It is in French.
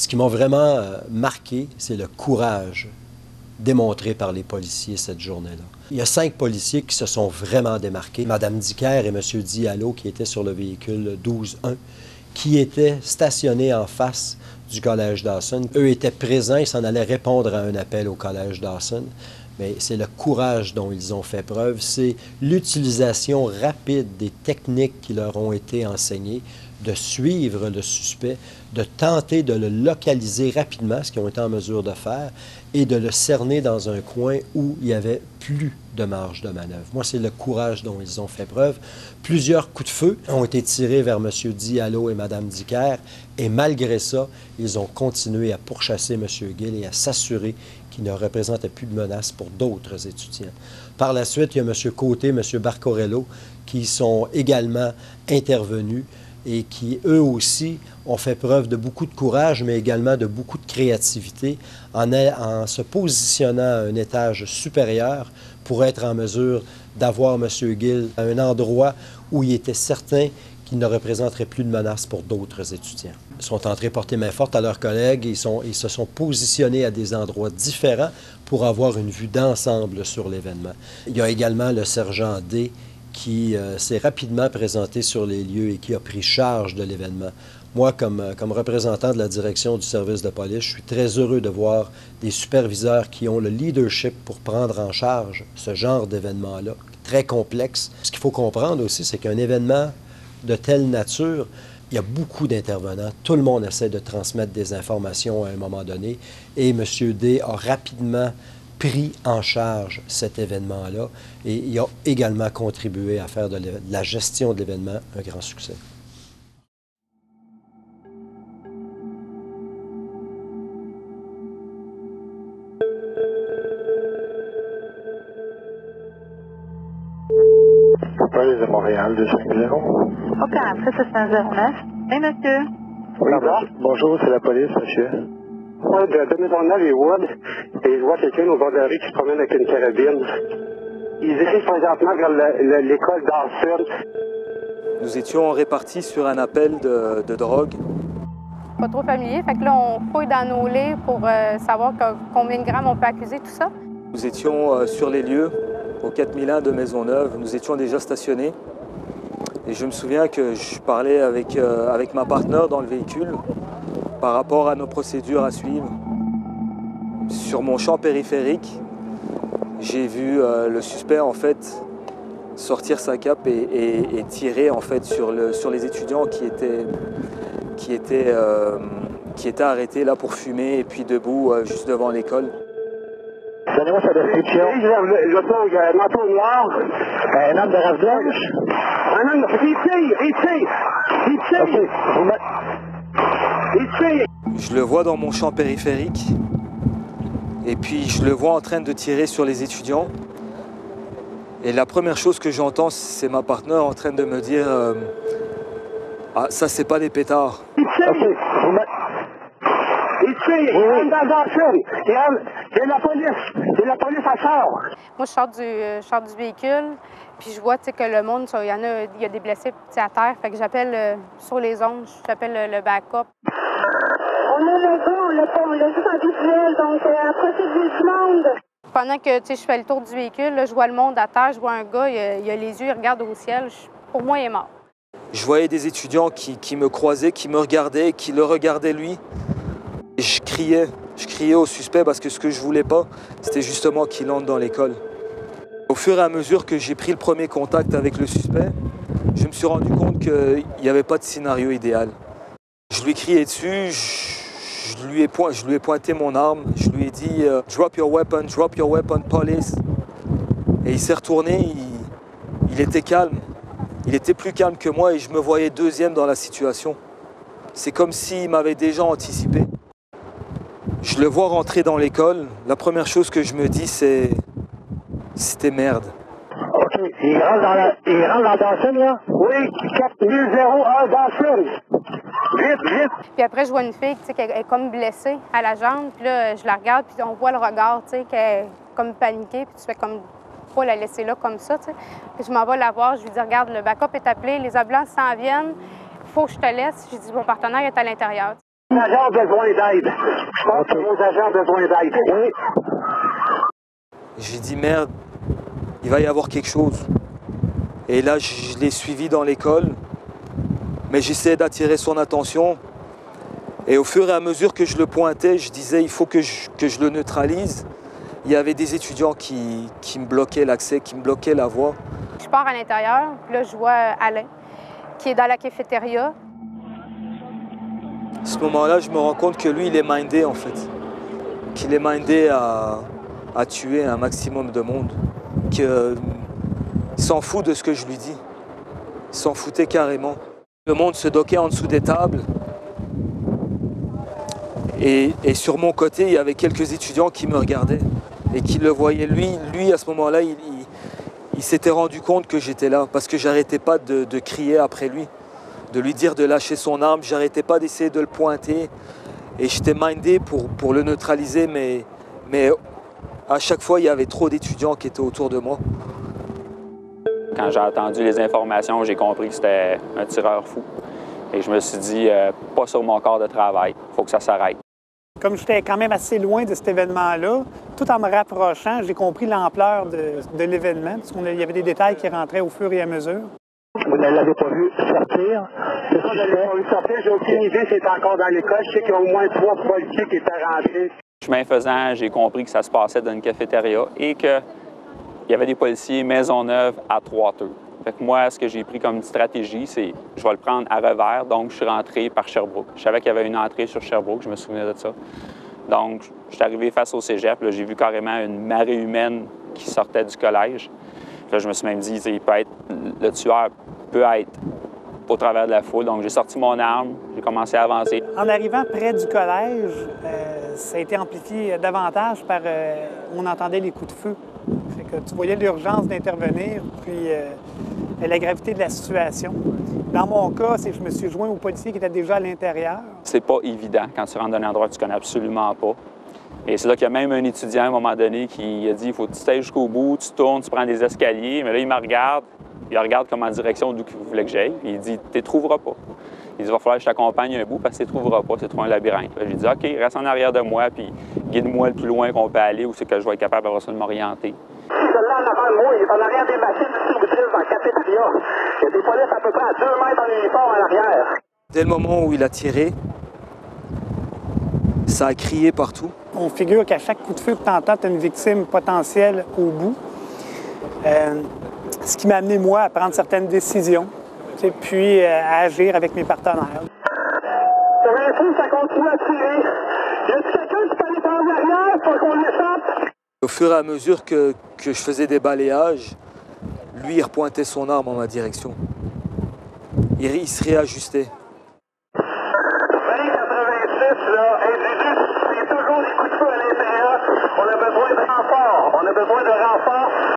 Ce qui m'a vraiment marqué, c'est le courage démontré par les policiers cette journée-là. Il y a 5 policiers qui se sont vraiment démarqués. Mme Dicker et M. Diallo, qui étaient sur le véhicule 12-1, qui étaient stationnés en face du Collège Dawson. Eux étaient présents, ils s'en allaient répondre à un appel au Collège Dawson. Mais c'est le courage dont ils ont fait preuve, c'est l'utilisation rapide des techniques qui leur ont été enseignées, de suivre le suspect, de tenter de le localiser rapidement, ce qu'ils ont été en mesure de faire, et de le cerner dans un coin où il n'y avait plus de marge de manœuvre. Moi, c'est le courage dont ils ont fait preuve. Plusieurs coups de feu ont été tirés vers M. Diallo et Mme Dicker, et malgré ça, ils ont continué à pourchasser M. Gill et à s'assurer qu'il ne représentait plus de menace pour d'autres étudiants. Par la suite, il y a M. Côté, M. Barcorello, qui sont également intervenus et qui, eux aussi, ont fait preuve de beaucoup de courage, mais également de beaucoup de créativité en se positionnant à un étage supérieur pour être en mesure d'avoir M. Gill à un endroit où il était certain qu'il ne représenterait plus de menace pour d'autres étudiants. Ils sont entrés porter main forte à leurs collègues, ils se sont positionnés à des endroits différents pour avoir une vue d'ensemble sur l'événement. Il y a également le sergent D qui s'est rapidement présenté sur les lieux et qui a pris charge de l'événement. Moi, comme représentant de la direction du service de police, je suis très heureux de voir des superviseurs qui ont le leadership pour prendre en charge ce genre d'événement-là, très complexe. Ce qu'il faut comprendre aussi, c'est qu'un événement de telle nature, il y a beaucoup d'intervenants. Tout le monde essaie de transmettre des informations à un moment donné. Et M. D a rapidement pris en charge cet événement-là et il a également contribué à faire de la gestion de l'événement un grand succès. Police de Montréal, 250. OK, après c'est 509. Oui, monsieur. Oui, bonjour, c'est la police, monsieur. Oui, de Maisonneuve et Wood, et je vois quelqu'un au bord de la rue qui se promène avec une carabine. Ils dirigent présentement vers l'école Dawson. Nous étions répartis sur un appel de drogue. Pas trop familier, fait que là, on fouille dans nos livres pour savoir combien de grammes on peut accuser, tout ça. Nous étions sur les lieux, au 4001 de Maisonneuve. Nous étions déjà stationnés. Et je me souviens que je parlais avec ma partenaire dans le véhicule par rapport à nos procédures à suivre. Sur mon champ périphérique, j'ai vu le suspect en fait sortir sa cape et tirer en fait sur les étudiants qui étaient arrêtés là pour fumer et puis debout juste devant l'école. Donnez-moi sa description. Le manteau noir. Un homme de race blanche? Un homme, il tire. Je le vois dans mon champ périphérique et puis je le vois en train de tirer sur les étudiants. Et la première chose que j'entends, c'est ma partenaire en train de me dire ah, ça c'est pas des pétards. Il tire, il dans Dawson. C'est la police à sort. Moi, je sors du véhicule, puis je vois que le monde, il y a des blessés à terre, fait que j'appelle sur les ondes, j'appelle le backup. On a le gars, on l'a juste en visuel, donc approchez du monde. Pendant que je fais le tour du véhicule, là, je vois le monde à terre, je vois un gars, il a les yeux, il regarde au ciel. Pour moi, il est mort. Je voyais des étudiants qui me croisaient, qui me regardaient, qui le regardaient lui. Et je criais au suspect parce que ce que je voulais pas, c'était justement qu'il entre dans l'école. Au fur et à mesure que j'ai pris le premier contact avec le suspect, je me suis rendu compte qu'il n'y avait pas de scénario idéal. Je lui ai crié dessus, je lui ai pointé mon arme, je lui ai dit « Drop your weapon, police ». Et il s'est retourné, il était calme. Il était plus calme que moi et je me voyais deuxième dans la situation. C'est comme s'il m'avait déjà anticipé. Je le vois rentrer dans l'école. La première chose que je me dis, c'était merde. OK. Il rentre dans Dawson, là? Oui, 4001 Dawson. Vite. Puis après, je vois une fille qui est comme blessée à la jambe. Puis là, je la regarde, puis on voit le regard, qu'elle est comme paniquée. Puis tu fais comme pas la laisser là comme ça, Puis je m'en vais la voir, je lui dis, regarde, le backup est appelé, les ambulances s'en viennent, il faut que je te laisse. J'ai dit, mon partenaire est à l'intérieur. Les agents ont besoin d'aide. Je pense que vos agents ont besoin d'aide. Oui. J'ai dit merde, il va y avoir quelque chose. Et là, je l'ai suivi dans l'école, mais j'essayais d'attirer son attention. Et au fur et à mesure que je le pointais, je disais il faut que je le neutralise. Il y avait des étudiants qui me bloquaient l'accès, qui me bloquaient la voie. Je pars à l'intérieur, puis là, je vois Alain, qui est dans la cafétéria. À ce moment-là, je me rends compte que lui, il est mindé en fait. Qu'il est mindé à tuer un maximum de monde. Qu'il s'en fout de ce que je lui dis. Il s'en foutait carrément. Le monde se doquait en dessous des tables. Et sur mon côté, il y avait quelques étudiants qui me regardaient et qui le voyaient. Lui à ce moment-là, il s'était rendu compte que j'étais là parce que j'arrêtais pas de crier après lui, de lui dire de lâcher son arme. J'arrêtais pas d'essayer de le pointer et j'étais mindé pour le neutraliser, mais à chaque fois, il y avait trop d'étudiants qui étaient autour de moi. Quand j'ai entendu les informations, j'ai compris que c'était un tireur fou. Et je me suis dit, pas sur mon corps de travail, il faut que ça s'arrête. Comme j'étais quand même assez loin de cet événement-là, tout en me rapprochant, j'ai compris l'ampleur de l'événement, parce qu'il y avait des détails qui rentraient au fur et à mesure. Vous ne l'avez pas vu sortir? C'est ça, je ne l'ai pas vu sortir. J'ai aucune idée s'il est encore dans l'école. Je sais qu'il y a au moins 3 policiers qui étaient rentrés. Chemin faisant, j'ai compris que ça se passait dans une cafétéria et qu'il y avait des policiers Maisonneuve à 3 teux. Fait que moi, ce que j'ai pris comme stratégie, c'est je vais le prendre à revers. Donc, je suis rentré par Sherbrooke. Je savais qu'il y avait une entrée sur Sherbrooke, je me souvenais de ça. Donc, je suis arrivé face au cégep. J'ai vu carrément une marée humaine qui sortait du collège. Là, je me suis même dit, le tueur peut être au travers de la foule. Donc, j'ai sorti mon arme, j'ai commencé à avancer. En arrivant près du collège, ça a été amplifié davantage par... on entendait les coups de feu. Fait que tu voyais l'urgence d'intervenir, puis la gravité de la situation. Dans mon cas, c'est que je me suis joint aux policiers qui étaient déjà à l'intérieur. C'est pas évident quand tu rentres dans un endroit que tu connais absolument pas. Et c'est là qu'il y a même un étudiant, à un moment donné, qui a dit « il faut que tu t'ailles jusqu'au bout, tu tournes, tu prends des escaliers ». Mais là, il me regarde, il regarde comme en direction d'où il voulait que j'aille. Il dit « tu ne trouveras pas ». Il dit « il va falloir que je t'accompagne un bout parce que tu ne trouveras pas, c'est trop un labyrinthe ». J'ai dit « OK, reste en arrière de moi, puis guide-moi le plus loin qu'on peut aller, où c'est que je vais être capable après ça de m'orienter ». Celui-là en avant de moi, il est en arrière des machines distributrices dans le cafétéria. Il y a des polices à peu près à 2 mètres en uniforme en arrière. Dès le moment où il a tiré, ça a crié partout. On figure qu'à chaque coup de feu que tu entends, tu as une victime potentielle au bout. Ce qui m'a amené, moi, à prendre certaines décisions, puis à agir avec mes partenaires. Sur l'info, ça continue à tirer. Y a-t-il quelqu'un qui peut aller par l'arrière pour qu'on l'échappe? Au fur et à mesure que je faisais des balayages, lui, il repointait son arme en ma direction. Il se réajustait.